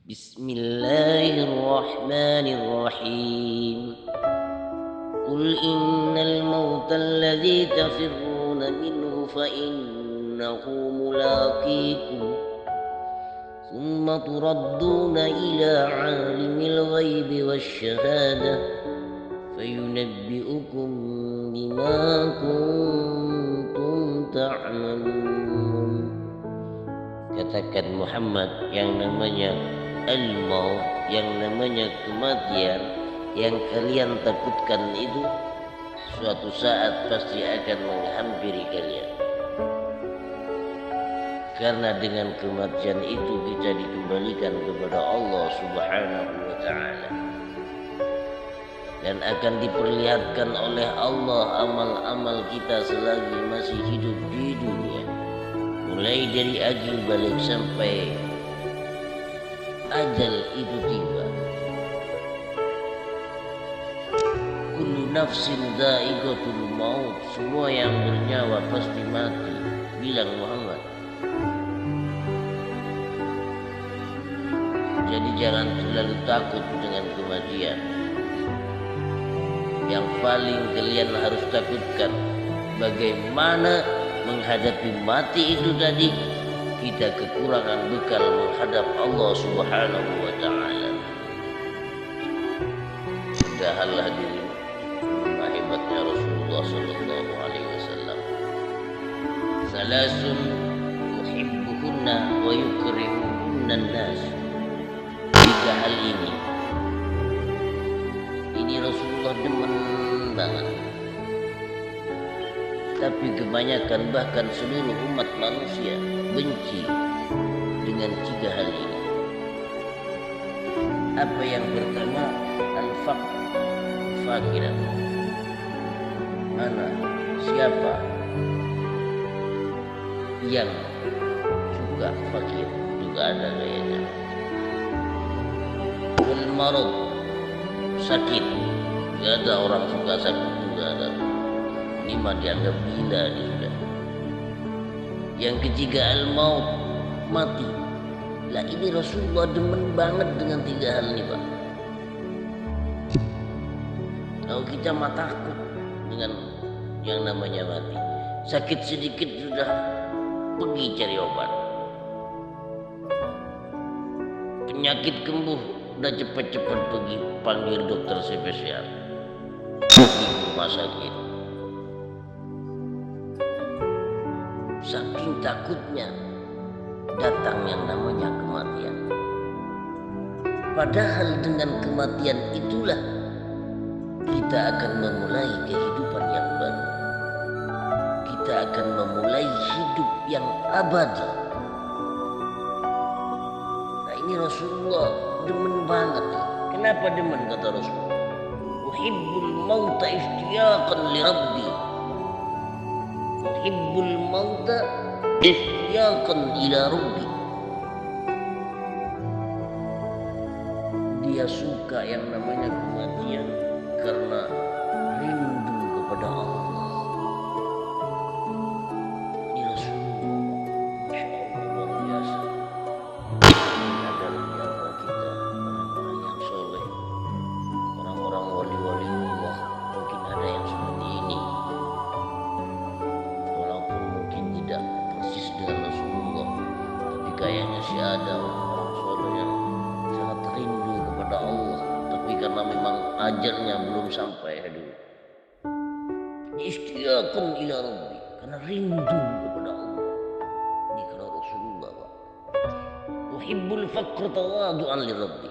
Bismillahirrahmanirrahim. Qul innal mauta alladzi tafirruna minhu fa innahu mulaqikum thumma turadduna ila 'alimil ghaibi wasyhadah fayunabbi'ukum bima kuntum ta'malun. Katakan Muhammad, yang namanya al-maut, yang namanya kematian yang kalian takutkan itu suatu saat pasti akan menghampiri kalian. Karena dengan kematian itu kita dikembalikan kepada Allah Subhanahu wa ta'ala, dan akan diperlihatkan oleh Allah amal-amal kita selagi masih hidup di dunia, mulai dari ajal balik sampai ajal itu tiba. Kullu nafsin dha'iqatul maut, semua yang bernyawa pasti mati, bilang Muhammad. Jadi jangan terlalu takut dengan kematian. Yang paling kalian harus takutkan bagaimana menghadapi mati itu tadi. Kita kekurangan bekal menghadap Allah Subhanahu wa ta'ala. Sudahlah hadirin, hebatnya Rasulullah sallallahu alaihi wasallam. Salasun yuhibbuhunna wa yukrihuhunna an-nas. Tiga hal ini Rasulullah demen banget. Tapi kebanyakan bahkan seluruh umat manusia benci dengan tiga hal ini. Apa yang pertama? Al-faqr, fakiran. Mana, siapa yang suka fakir? Juga ada kayaknya. Wal marad, sakit. Gak ada orang suka sakit, juga ada. Ini mah dianggap gila dia sudah. Yang ketiga al-maut, mati. Lah ini Rasulullah demen banget dengan tiga hal ini, Pak. Kalau kita mah takut dengan yang namanya mati. Sakit sedikit sudah pergi cari obat. Penyakit kambuh udah cepat-cepat pergi panggil dokter spesial. Pergi ke rumah sakit. Saking takutnya datang yang namanya kematian. Padahal dengan kematian itulah kita akan memulai kehidupan yang baru. Kita akan memulai hidup yang abadi. Nah ini Rasulullah demen banget. Kenapa demen kata Rasulullah? Uhibbul mauta ishtiyaqan li rabbi. Uhibbul mauta ishtiyaqan ila rabbi. Dia suka yang namanya kematian karena rindu kepada Allah. Ini Rasulullah, Masya Allah, luar biasa. Ini adalah di antara kita orang-orang yang soleh, orang-orang wali-wali Allah. Mungkin ada yang seperti ini, walaupun mungkin tidak persis dengan Rasulullah, tapi kayaknya sih ada orang-orang soleh yang sangat rindu kepada Allah. Tapi karena memang ajalnya belum sampai, hadir. Ishtiyaqan ila rabbi, karena rindu kepada Allah. Ini kalau Rasulullah, Pak. Uhibbul faqr tawadu'an li rabbi.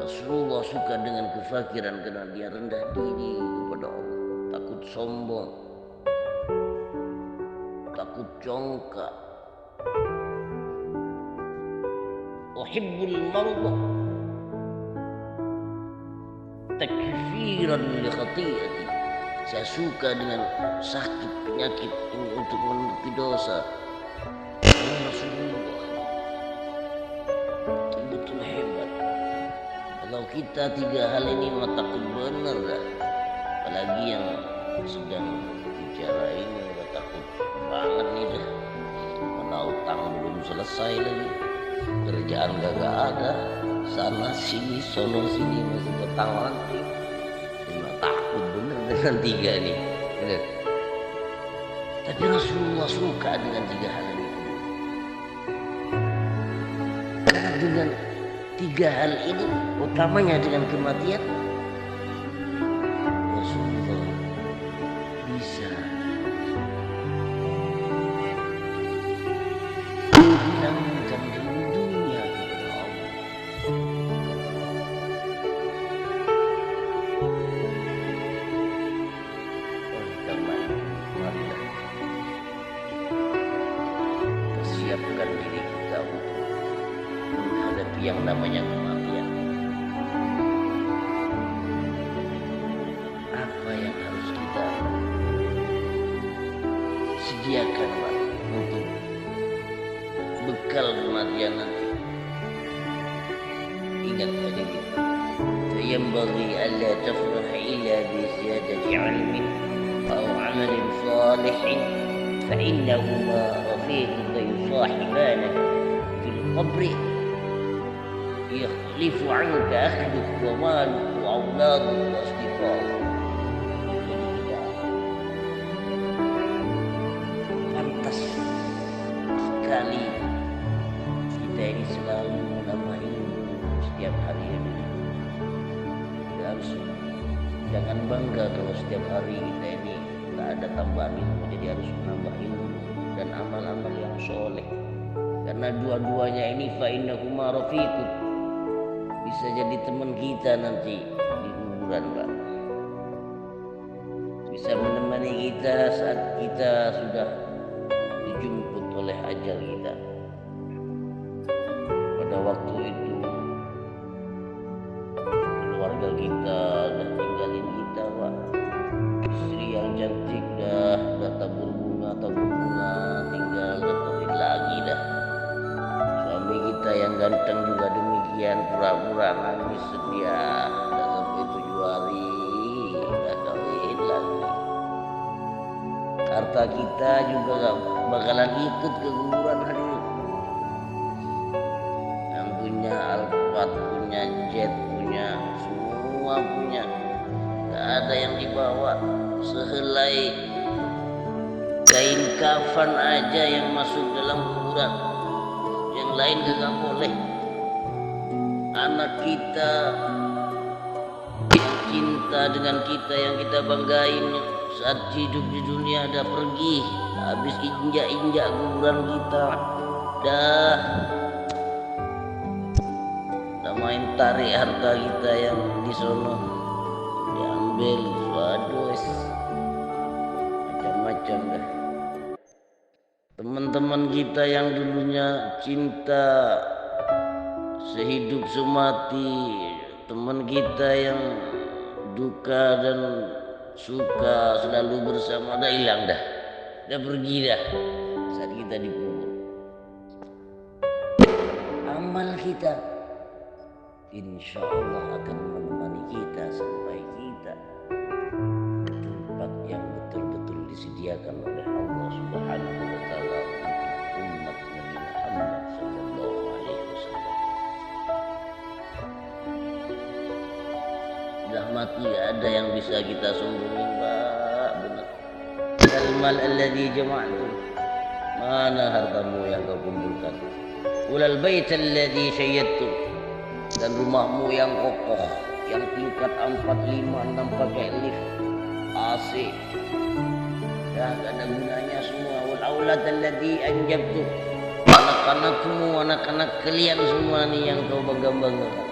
Rasulullah suka dengan kefakiran karena dia rendah diri kepada Allah, takut sombong, takut congkak. Uhibbul mardah takfiran li khati'ati. Saya suka dengan sakit penyakit ini untuk menutupi dosa. Rasulullah betul hebat. Kalau kita tiga hal ini mah takut bener dah. Apalagi yang sedang bicara ini udah takut banget nih dah. Mana utang belum selesai lagi. kerjaan gak ada, sana sini sono sini masih petang lantik. Cuma takut bener dengan tiga nih, bener. Tapi Rasulullah suka dengan tiga hal itu. Karena dengan tiga hal ini, utamanya dengan kematian, Rasulullah bisa menghilangkan rindunya kepada Allah. Oleh karena itu, marilah persiapkan diri kita untuk menghadapi yang namanya kematian. Apa yang harus kita sediakan, Pak, untuk bekal kematian nanti? Ingat hadis itu. Fayambaghi alla tafrah illa bi ziyadati 'ilmin aw 'amalin salihin fa innahuma rafiqun yusahibanaka fil qabri yakhlifu 'anka ahluk wa maluk wa auladuk wa asdiqa'uk. Jadi kita pantas sekali kita ini selalu menambah ilmu setiap hari ini. Kita harus jangan bangga kalau setiap hari kita ini tak ada tambahan ilmu, jadi harus menambah ilmu dan amal-amal yang soleh. Karena dua-duanya ini fa innahuma rafiqun, bisa jadi teman kita nanti di kuburan, Pak. Bisa menemani kita saat kita sudah dijemput oleh ajal kita. Pada waktu itu keluarga kita dah tinggalin kita, Pak. Istri yang cantik dah tabur bunga, tinggal dah kawin lagi dah. Suami kita yang ganteng juga demikian, pura-pura nangis setia dah sampai 7 hari dah kawin lagi. Harta kita juga gak bakalan ikut ke kuburan hari ini. Yang punya Alphard, punya jet, punya semua punya, gak ada yang dibawa. Sehelai kain kafan aja yang masuk dalam kuburan, yang lain gak boleh. Anak kita yang cinta dengan kita, yang kita banggain saat hidup di dunia dah pergi, habis injak-injak kuburan kita, dah main tarik harta kita yang di sono, diambil, waduh, macam-macam dah. Teman-teman kita yang dulunya cinta sehidup semati, teman kita yang duka dan suka selalu bersama, dah hilang dah pergi dah saat kita dikubur. Amal kita insya Allah akan menemani kita sampai kita ke tempat yang betul-betul disediakan oleh Allah Subhanahu wa Ta'ala untuk umat Nabi Muhammad sallallahu alaihi wasallam. Sudah mati ada yang bisa kita sombongin, Pak, benar. Al-mal alladhi jama'tu, mana hartamu yang kau kumpulkan? Ulal bait alladhi syayyadtu, dan rumahmu yang kokoh, yang tingkat 4, 5, 6 pakai lift, AC, dah gak ada gunanya semua. Wal aulad alladhi anjabtu, anak-anakmu, anak-anak kalian semua nih yang kau bangga-banggakan,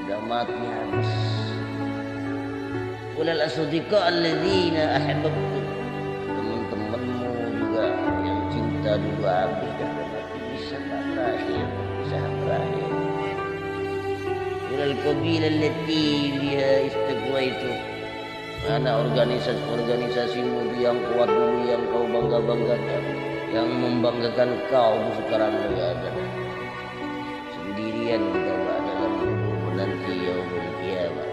udah mati habis. Walal asdiqa alladzina ahbabtu, teman-temanmu juga yang cinta dulu habis, dah mati, bisa tak berakhir, bisa berakhir. Walal qabila allati biha istaqwaitu, mana organisasimu yang kuat dulu, yang kau bangga-banggakan, yang membanggakan kau sekarang tidak ada. Sendirian kita dalam kubur menanti yaumul qiyamah,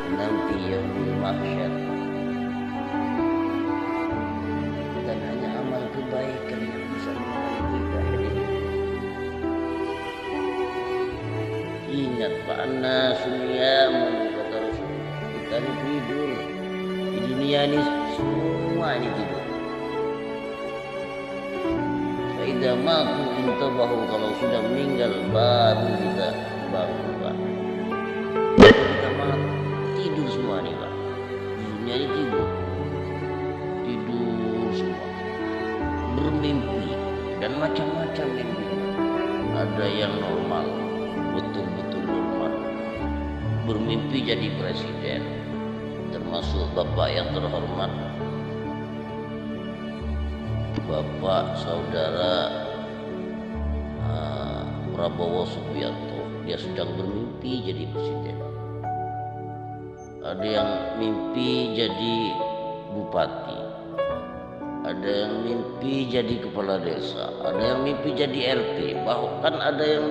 menanti yaumul mahsyar. Dan hanya amal kebaikan yang bisa menemani kita. Ingat Pak Annasu niyamun, kata Rasul, kita ini tidur di dunia ini, semua ini tidur. Faida matu intabahu, kalau sudah meninggal baru kita bangun Pak. Kita mati tidur semua nih Pak, di dunia ini tidur semua, bermimpi dan macam-macam mimpi. Ada yang normal, betul-betul normal, bermimpi jadi presiden, termasuk bapak yang terhormat, bapak saudara Prabowo Subianto. Dia sedang bermimpi jadi presiden. Ada yang mimpi jadi bupati, ada yang mimpi jadi kepala desa, ada yang mimpi jadi RT, bahkan ada yang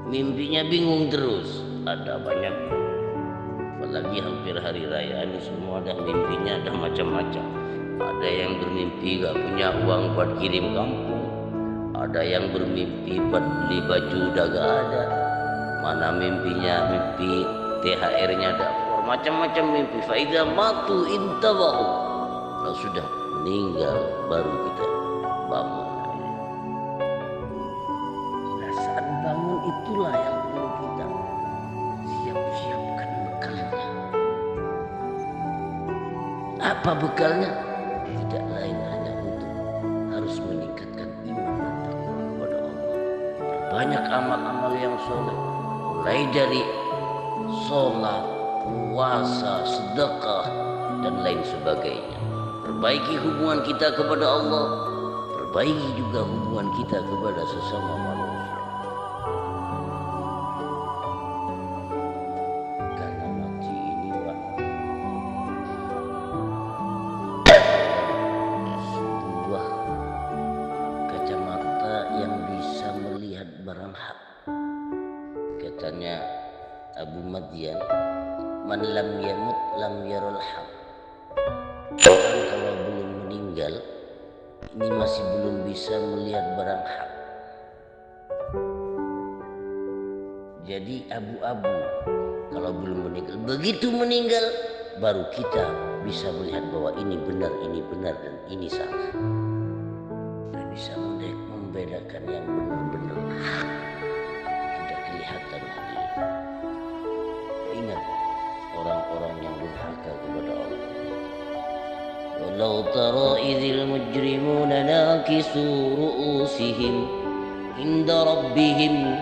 mimpinya bingung terus. Ada banyak, apalagi hampir hari raya ini, semua ada mimpinya, ada macam-macam. Ada yang bermimpi gak punya uang buat kirim kampung, ada yang bermimpi buat beli baju udah gak ada, mana mimpinya mimpi THR-nya dapur, macam-macam mimpi. Faida matu intabahu, kalau sudah meninggal baru kita bangun. Nah, saat bangun itulah yang perlu kita siap-siapkan bekalnya. Apa bekalnya? Tidak lain hanya untuk harus meningkatkan iman dan takwa kepada Allah. Banyak amal-amal yang soleh, mulai dari sholat, puasa, sedekah, dan lain sebagainya. Perbaiki hubungan kita kepada Allah, perbaiki juga hubungan kita kepada sesama manusia. Karena mati ini Pak, sebuah kacamata yang bisa melihat barang hak. Katanya Abu Madyan, man lam yamut lam yarul haq. Orang kalau belum meninggal ini masih belum bisa melihat barang hak. Jadi abu-abu kalau belum meninggal. Begitu meninggal baru kita bisa melihat bahwa ini benar dan ini salah. Kita bisa membedakan yang benar-benar hak, tidak kelihatan lagi. Ingat orang-orang yang durhaka kepada Allah. Walau tara idzil mujrimuna nakisu ru'usihim inda rabbihim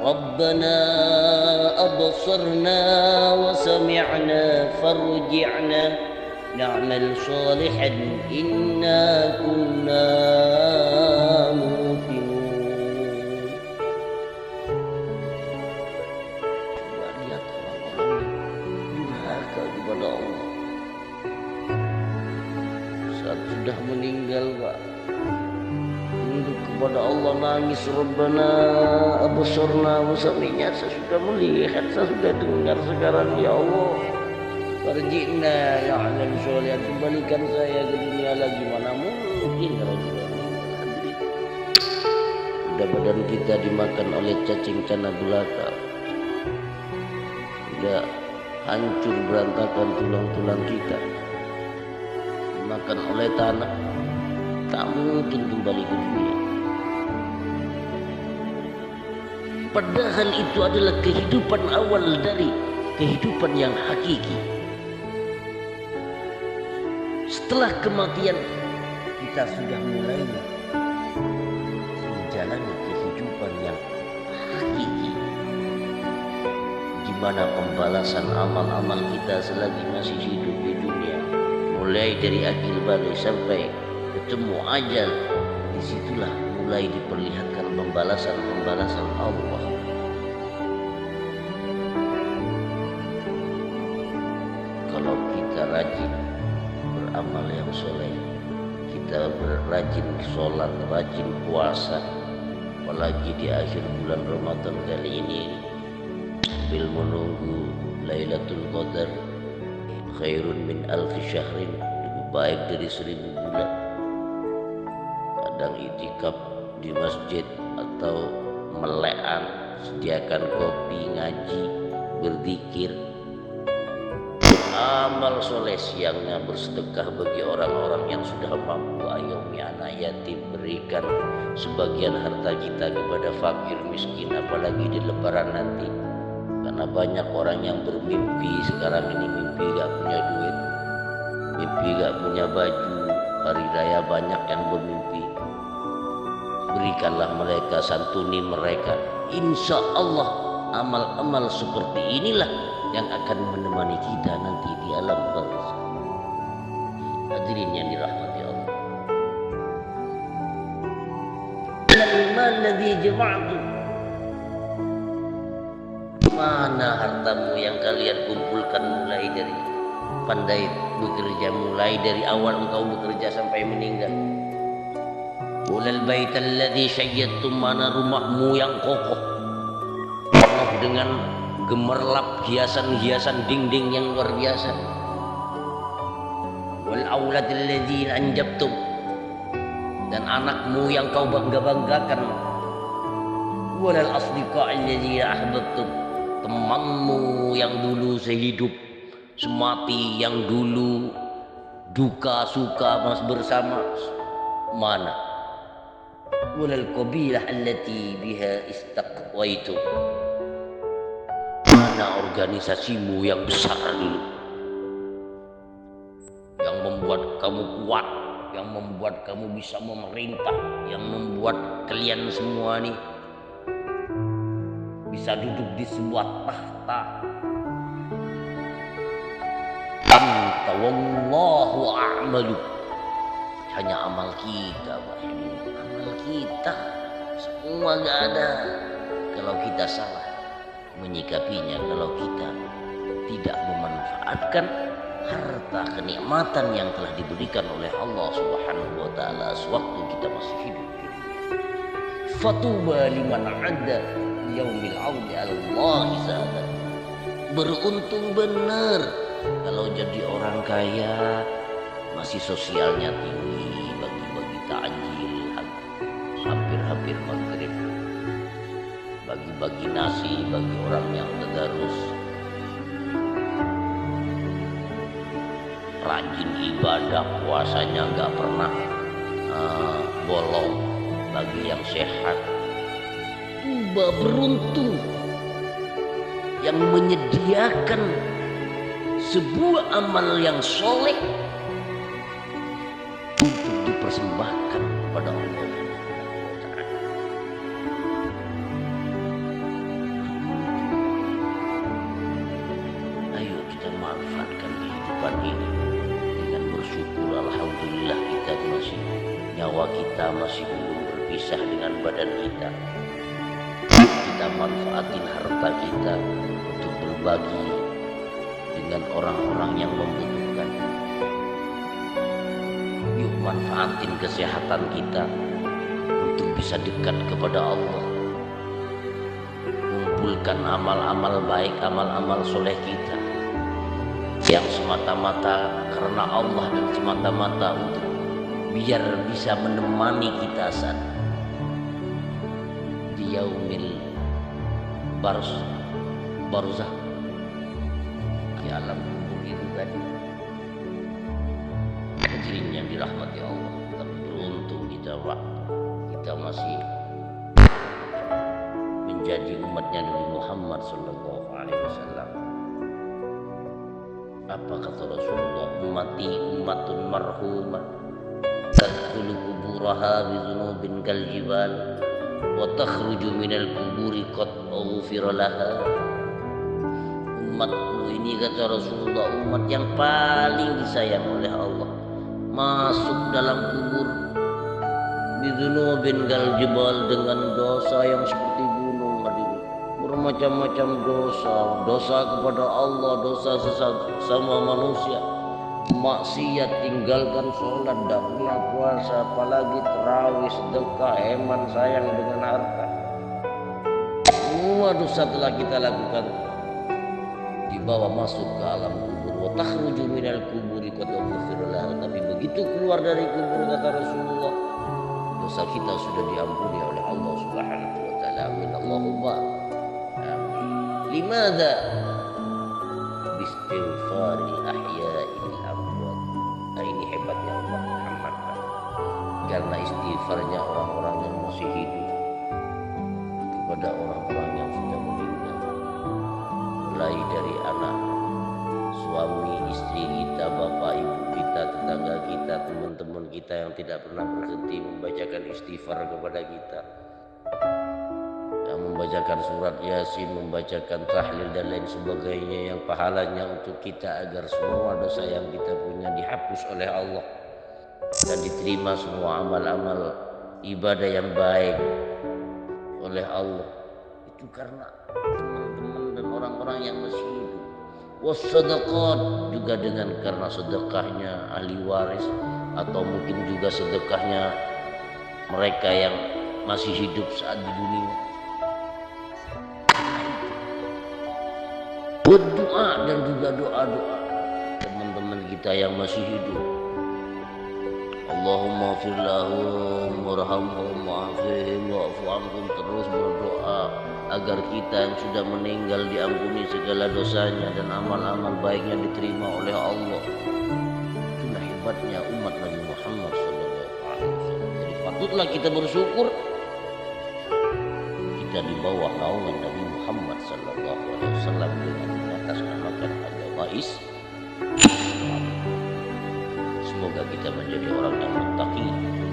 rabbana absarna wa sami'na farji'na na'mal salihan inna kunna muqinun. Coba lihat orang-orang durhaka kepada Allah saat sudah meninggal Pak, tunduk kepada Allah, nangis, Rabbana absarna wa sami'na, saya sudah melihat, saya sudah dengar sekarang ya Allah, farji'na ya'mal sholihan, kembalikan saya ke dunia lagi. Mana mungkin kalau sudah meninggal. Sudah badan kita dimakan oleh cacing tanah belaka, sudah hancur berantakan tulang-tulang kita, dimakan oleh tanah, tak mungkin kembali ke dunia. Padahal itu adalah kehidupan awal dari kehidupan yang hakiki. Setelah kematian kita sudah mulai menjalani kehidupan yang hakiki, di mana pembalasan amal-amal kita selagi masih hidup di dunia, mulai dari akhir balik sampai ketemu ajal, disitulah mulai diperlihatkan pembalasan Allah. Kalau kita rajin beramal yang soleh, kita rajin sholat, rajin puasa, apalagi di akhir bulan Ramadan kali ini, sambil menunggu Lailatul Qadar, khairun min alfi syahrin, lebih baik dari 1000 bulan. Kadang itikaf di masjid atau melean sediakan kopi, ngaji, berzikir, amal soleh, siangnya bersedekah bagi orang-orang yang sudah mampu. Ayomi anak yatim, berikan sebagian harta kita kepada fakir miskin, apalagi di lebaran nanti. Karena banyak orang yang bermimpi sekarang ini, mimpi gak punya duit, mimpi gak punya baju, hari raya banyak yang bermimpi. Berikanlah mereka, santuni mereka. Insya Allah amal-amal seperti inilah yang akan menemani kita nanti di alam barzakh. Hadirin yang dirahmati Allah. Al-mal ladzi jama'tu. Mana hartamu yang kalian kumpulkan mulai dari pandai bekerja, mulai dari awal engkau bekerja sampai meninggal. Ulal baital ladzi syayyadtum, mana rumahmu yang kokoh penuh dengan gemerlap hiasan-hiasan dinding yang luar biasa. Wal auladil ladzina anjabtum, dan anakmu yang kau bangga-banggakan. Walal asdiqa'il ladzina ahbabtum, temanmu yang dulu sehidup semati, yang dulu duka suka mas bersama, mana? Walal qabilah allati biha istaqwaitu, mana organisasimu yang besar dulu, yang membuat kamu kuat, yang membuat kamu bisa memerintah, yang membuat kalian semua nih bisa duduk di sebuah tahta. Anta wallahu a'malu, hanya amal kita, amal kita semua gak ada. Kalau kita salah menyikapinya, kalau kita tidak memanfaatkan harta kenikmatan yang telah diberikan oleh Allah Subhanahu wa taala sewaktu kita masih hidup. Fatuba liman 'adda yaumil 'audi 'ala Allah zada. Beruntung benar kalau jadi orang kaya, masih sosialnya tinggi, bagi-bagi takjil hampir-hampir maghrib, bagi-bagi nasi bagi orang yang tadarus, rajin ibadah, puasanya nggak pernah bolong bagi yang sehat. Beruntung yang menyediakan sebuah amal yang soleh untuk dipersembahkan kepada Allah. Ayo kita manfaatkan kehidupan ini dengan bersyukur. Alhamdulillah kita masih, nyawa kita masih belum berpisah dengan badan kita. Kita manfaatin harta kita untuk berbagi dengan orang-orang yang membutuhkan. Yuk manfaatin kesehatan kita untuk bisa dekat kepada Allah. Kumpulkan amal-amal baik, amal-amal soleh kita yang semata-mata karena Allah dan semata-mata untuk biar bisa menemani kita saat di yaumil barzakh, di alam kubur itu tadi. Hadirin yang dirahmati Allah, tapi beruntung kita masih menjadi umatnya Nabi Muhammad sallallahu alaihi wasallam. Apa kata Rasulullah? Ummati ummatun marhumah tadkhulu kuburaha bi dzunubin kal jibal wa takhruju minal kuburi qad ghufira laha. Umatku ini, kata Rasulullah, umat yang paling disayang oleh Allah, masuk dalam kubur bidzunubin kal jibal, dengan dosa yang seperti gunung, hadirin. Bermacam-macam dosa kepada Allah, dosa sesama manusia, maksiat, tinggalkan sholat, tidak pernah puasa, apalagi tarawih, sedekah, hemat, sayang dengan harta. Semua dosa telah kita lakukan, dibawa masuk ke alam kubur. Wa takhruju minal kuburi qad ghufira laha. Tapi begitu keluar dari kubur, kata Rasulullah, dosa kita sudah diampuni oleh Allah Subhanahu wa taala. Amin Allahumma Limadha? Bistighfaril ahya'il amwat. Nah, ini hebatnya umat Muhammad, karena istighfarnya orang-orang yang masih hidup kepada orang-orang yang sudah meninggal, mulai dari anak, suami, istri kita, bapak, ibu kita, tetangga kita, teman-teman kita yang tidak pernah berhenti membacakan istighfar kepada kita, yang membacakan surat Yasin, membacakan tahlil dan lain sebagainya, yang pahalanya untuk kita agar semua dosa yang kita punya dihapus oleh Allah dan diterima semua amal-amal ibadah yang baik oleh Allah. Itu karena teman-teman dan orang-orang yang masih hidup. Wassadaqat, juga dengan karena sedekahnya ahli waris, atau mungkin juga sedekahnya mereka yang masih hidup saat di dunia. Berdoa dan juga doa-doa teman-teman kita yang masih hidup. Allahumma fir lahum warhamhum wa'afihim wa'fu anhum, terus berdoa agar kita yang sudah meninggal diampuni segala dosanya dan amal-amal baiknya diterima oleh Allah. Itulah hebatnya umat Nabi Muhammad SAW. Jadi patutlah kita bersyukur kita di bawah naungan Nabi Muhammad SAW dengan mengatasnamakan agama Islam. Semoga kita menjadi orang yang muttaqi,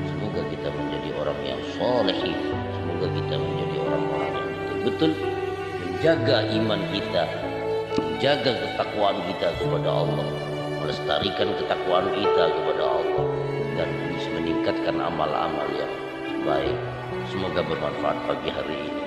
semoga kita menjadi orang yang sholih, semoga kita menjadi orang-orang yang betul-betul menjaga iman kita, menjaga ketakwaan kita kepada Allah, melestarikan ketakwaan kita kepada Allah, dan bisa meningkatkan amal-amal yang baik. Semoga bermanfaat pagi hari ini.